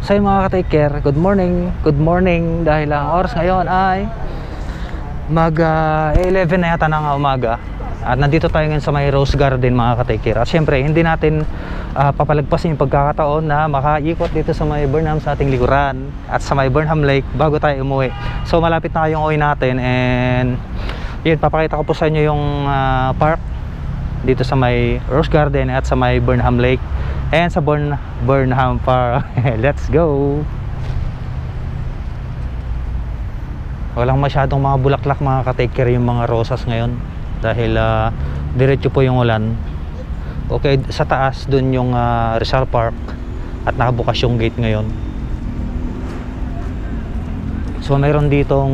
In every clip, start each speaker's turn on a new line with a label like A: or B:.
A: So yun mga ka-take care, good morning dahil ang oras ngayon ay mag 11 na yata ng umaga. At nandito tayo ngayon sa may Rose Garden mga ka-take care. At syempre hindi natin papalagpasin yung pagkakataon na makaikot dito sa may Burnham sa ating likuran at sa may Burnham Lake bago tayo umuwi. So malapit na yung uwi natin, and yun, papakita ko po sa inyo yung park dito sa may Rose Garden at sa may Burnham Lake and sa Burnham Park. Let's go. Walang masyadong mga bulaklak mga ka-take care yung mga rosas ngayon dahil diretso po yung ulan. Okay, sa taas dun yung Rizal Park at nakabukas yung gate ngayon. So mayroon ditong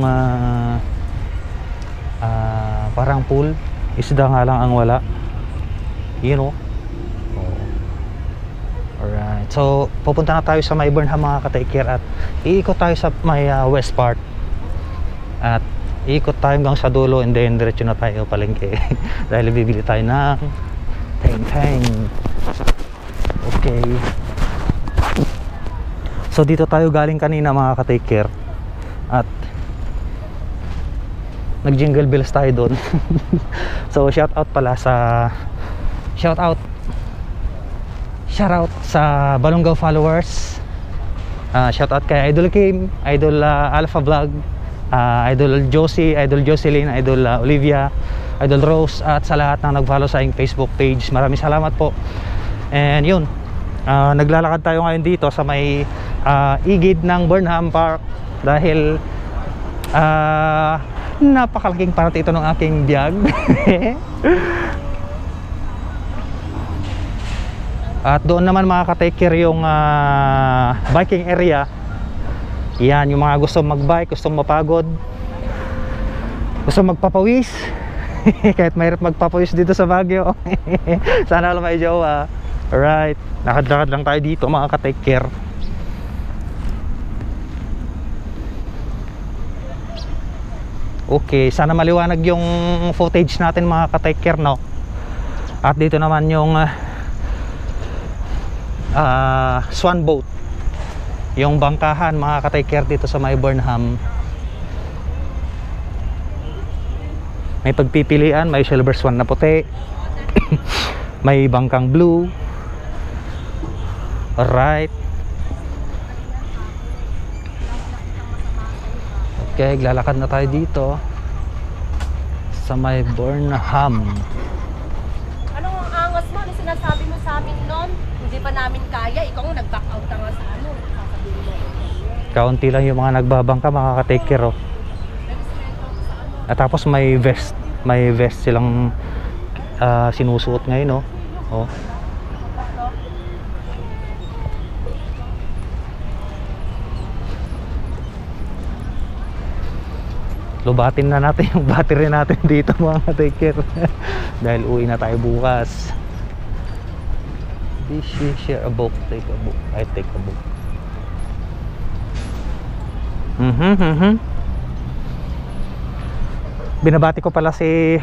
A: parang pool, isda nga lang ang wala, you know. Alright, so pupunta na tayo sa may Burnham mga ka-take care at iikot tayo sa may west part at iikot tayo hanggang sa dulo, and then diretso na tayo palengke dahil bibili tayo ng teng-teng. Okay, so dito tayo galing kanina mga ka-take care at nag jingle bells tayo doon. So shout out sa Balongaw followers. Shout out kay Idol Kim, Idol Alpha Vlog, Idol Josie, Idol Jocelyn, Idol Olivia, Idol Rose, at sa lahat na nag-follow sa aking Facebook page. Maraming salamat po. And yun, naglalakad tayo ngayon dito sa may igid ng Burnham Park dahil napakalaking parati ito ng aking biyag. At doon naman mga ka-take care yung biking area. Yan, yung mga gusto magbike, gusto mapagod, gusto magpapawis. Kahit mahirap magpapawis dito sa Baguio. Sana lang may jowa. Alright, lakad-lakad lang tayo dito mga ka-take care. Okay, sana maliwanag yung footage natin mga ka-take care, no? At dito naman yung swan boat, yung bangkahan mga ka-take care dito sa may Burnham. May pagpipilian, may silver swan na puti, may bangkang blue. Alright. Okay, lalakad na tayo dito sa may Burnham.
B: Anong ang angas mo? Ano sinasabi mo sa amin noon? Hindi pa namin kaya. Ikaw nag-back out ka nga sa ano. Sasabihin mo.
A: Kaunti lang yung mga nagbabangka mga ka-take care, oh. At tapos may vest. May vest silang sinusuot ngayon, oh. Oh. Lubatin na natin yung battery natin dito mga ka-take care. Dahil uwi na tayo bukas. This is share a book, take a book. I take a book. Binabati ko pala si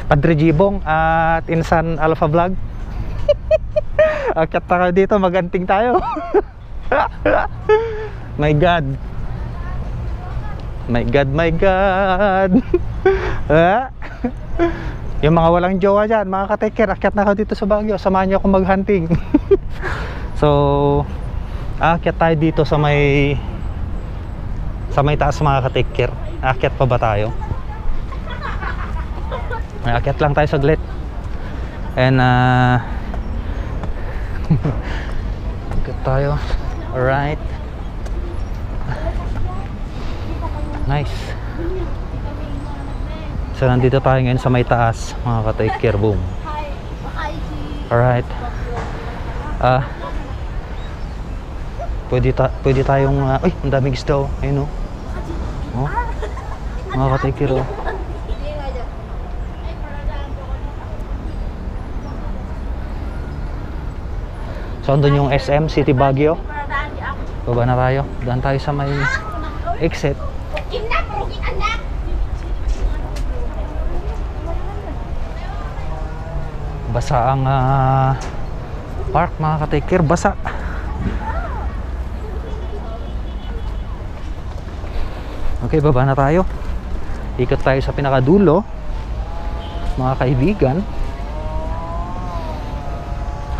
A: Padre Jibong at Insan Alpha Vlog. Akyat tayo dito, maganting tayo. My God. My God, my God. Yung mga walang jowa dyan, mga ka-take care, akyat na ako dito sa Baguio. Samahan niyo ako mag-hunting. So, akyat tayo dito sa may taas mga ka-take care. Akyat pa ba tayo? Akyat lang tayo saglit. And akyat tayo. Alright. Nice. So nandito tayo ngayon sa may taas mga ka-take care. Boom. Alright. Pwede tayong ay, ang daming isda, oh. Ayun, oh. Oh. Mga ka-take care, oh. So andun yung SM City Baguio. Baba na tayo. Daan tayo sa may exit. Basa ang park mga ka-take care, basa. Okay, baba na tayo. Ikot tayo sa pinakadulo, mga kaibigan.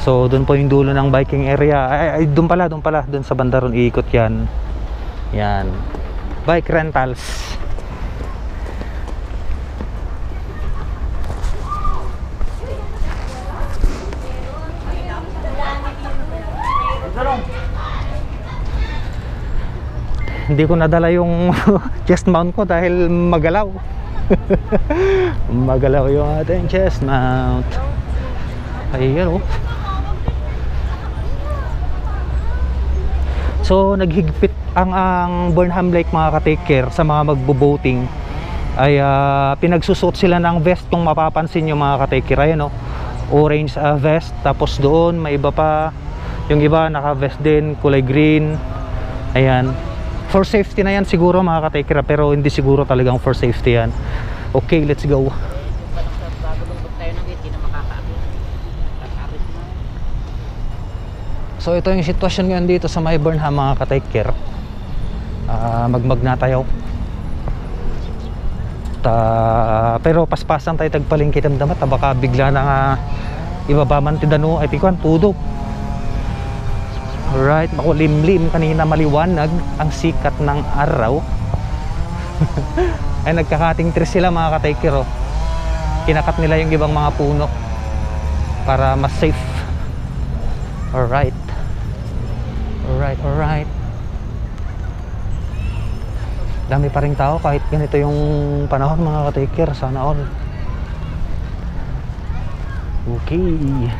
A: So doon po yung dulo ng biking area. Ay doon pala doon sa banda ron iikot yan. Yan, bike rentals. Hindi ko nadala yung chest mount ko dahil magalaw. Magalaw yung ating chest mount. Ayan oh. So naghigpit ang Burnham Lake, mga ka-take care, sa mga magbo-boating. Ay pinagsusot sila ng vest, kung mapapansin nyo mga ka-take care. Ayan oh, orange vest. Tapos doon may iba pa, yung iba naka-vest din, kulay green. Ayan, for safety na yan siguro mga ka-take care, pero hindi siguro talagang for safety yan. Okay, let's go. So ito yung sitwasyon ngayon dito sa may Burnham, mga ka-take care. Magmag na tayo. Pero paspasan tayo tagpalingkit ang damat. Baka bigla na nga ibaba man tidano ay tikuan tudo. Alright, makulimlim kanina, maliwanag ang sikat ng araw. Ay nagkakating trees sila mga ka-take care oh. Kinakat nila yung ibang mga puno para mas safe. Alright. Alright. Dami pa ring tao kahit ganito yung panahon mga ka-take care. Sana all. Okay.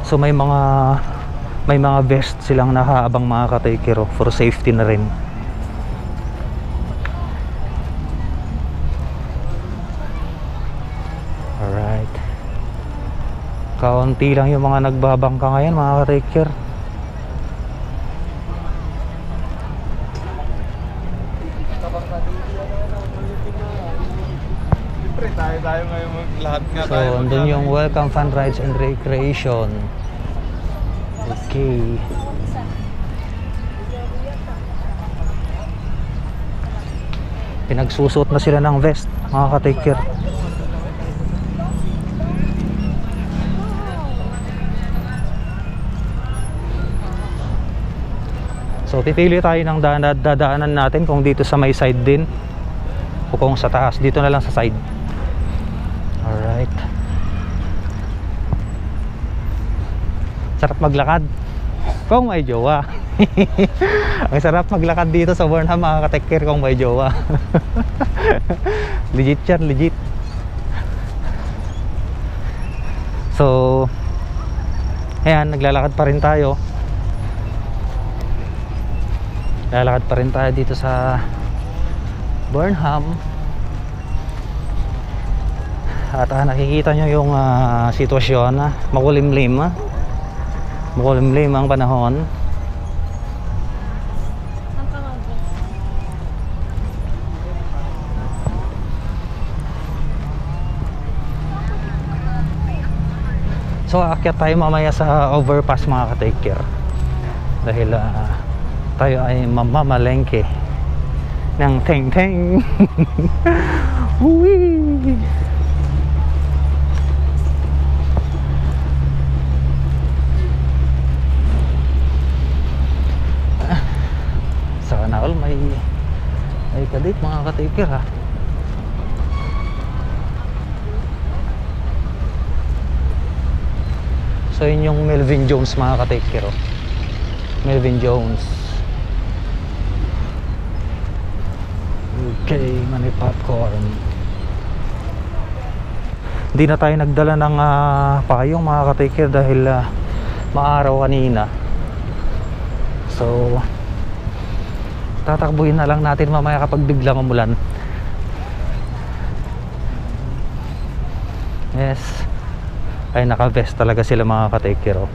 A: So may mga vest silang nakaabang mga ka-take care for safety na rin. Alright. Kaunti lang yung mga nagbabangka ngayon mga ka-take care.
C: Tayo ngayon lahat nga
A: So
C: tayo.
A: andun yung welcome fun rides and recreation. Okay. Pinagsusot na sila ng vest mga ka-take care. So pipili tayo ng dadaanan natin, kung dito sa may side din o kung sa taas. Dito na lang sa side. Alright. Sarap maglakad kung may jowa. Ang sarap maglakad dito sa Burnham mga ka-take care kung may jowa. Legit yan, legit. So ayan, naglalakad pa rin tayo. Lalakad pa rin tayo dito sa Burnham. At nakikita nyo yung sitwasyon, makulimlim. Makulimlim ang panahon. So aakyat tayo mamaya sa overpass mga ka-take care. Dahil tayo ay mamamalengke ng teng-teng. Wee! Sana all may kadit mga ka-take care ha. So yun yung Melvin Jones mga ka-take care oh. Melvin Jones. Okay, mani popcorn. Hindi na tayo nagdala ng payong mga ka-take care dahil maaraw kanina. So tatakbuhin na lang natin mamaya kapag biglang umulan. Yes. Ay naka-vest talaga sila mga ka-take care oh.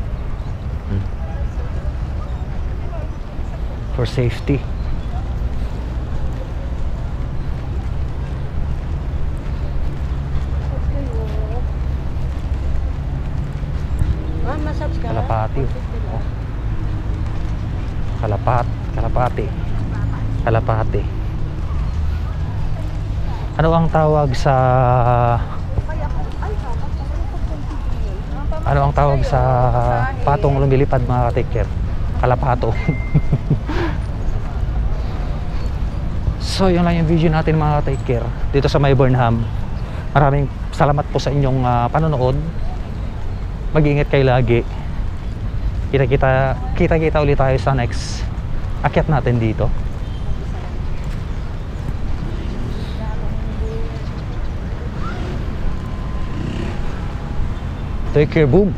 A: For safety.
B: Massage ka?
A: Kalapati oh. Kalapati. Ano ang tawag sa patong lumilipad mga ka-take care? Kalapato. So yun lang yung video natin mga ka-take care dito sa may Burnham. Maraming salamat po sa inyong panonood. Mag-iingat kayo lagi. Kita ulit tayo sa next akyat natin dito. Take care, boom.